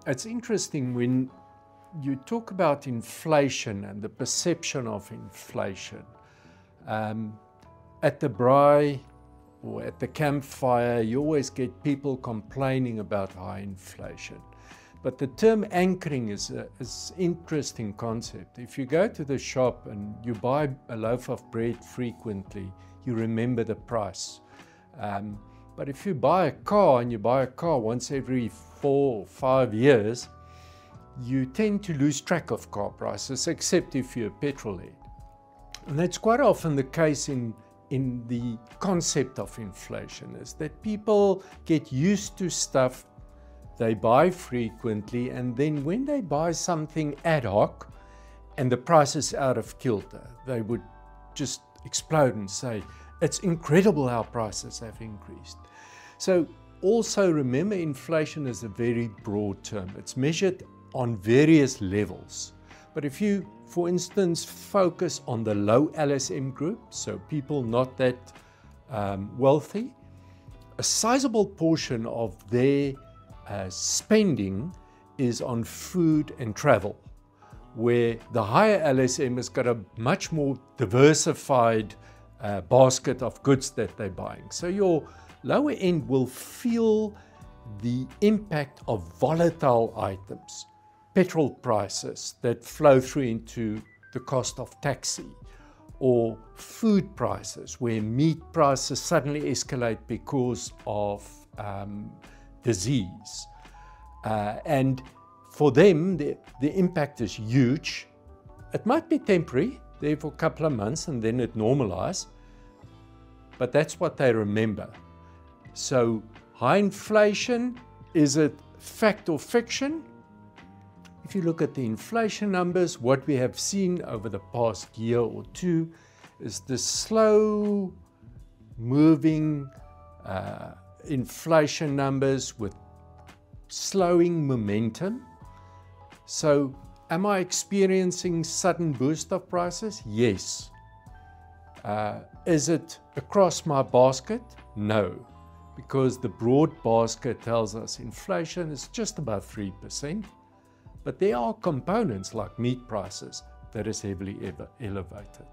It's interesting when you talk about inflation and the perception of inflation. At the braai or at the campfire, you always get people complaining about high inflation. But the term anchoring is an interesting concept. If you go to the shop and you buy a loaf of bread frequently, you remember the price. But if you buy a car and you buy a car once every 4 or 5 years, you tend to lose track of car prices, except if you're a petrol head. And that's quite often the case in the concept of inflation, is that people get used to stuff they buy frequently, and then when they buy something ad hoc and the price is out of kilter, they would just explode and say, it's incredible how prices have increased. So also remember, inflation is a very broad term. It's measured on various levels. But if you, for instance, focus on the low LSM group, so people not that wealthy, a sizable portion of their spending is on food and travel, where the higher LSM has got a much more diversified basket of goods that they're buying. So your lower end will feel the impact of volatile items, petrol prices that flow through into the cost of taxi, or food prices where meat prices suddenly escalate because of disease. And for them, the impact is huge. It might be temporary, there for a couple of months, and then it normalizes, but that's what they remember. So high inflation, is it fact or fiction? If you look at the inflation numbers, what we have seen over the past year or two is the slow moving inflation numbers with slowing momentum. So am I experiencing sudden boost of prices? Yes. Is it across my basket? No, because the broad basket tells us inflation is just about 3%, but there are components like meat prices that is heavily elevated.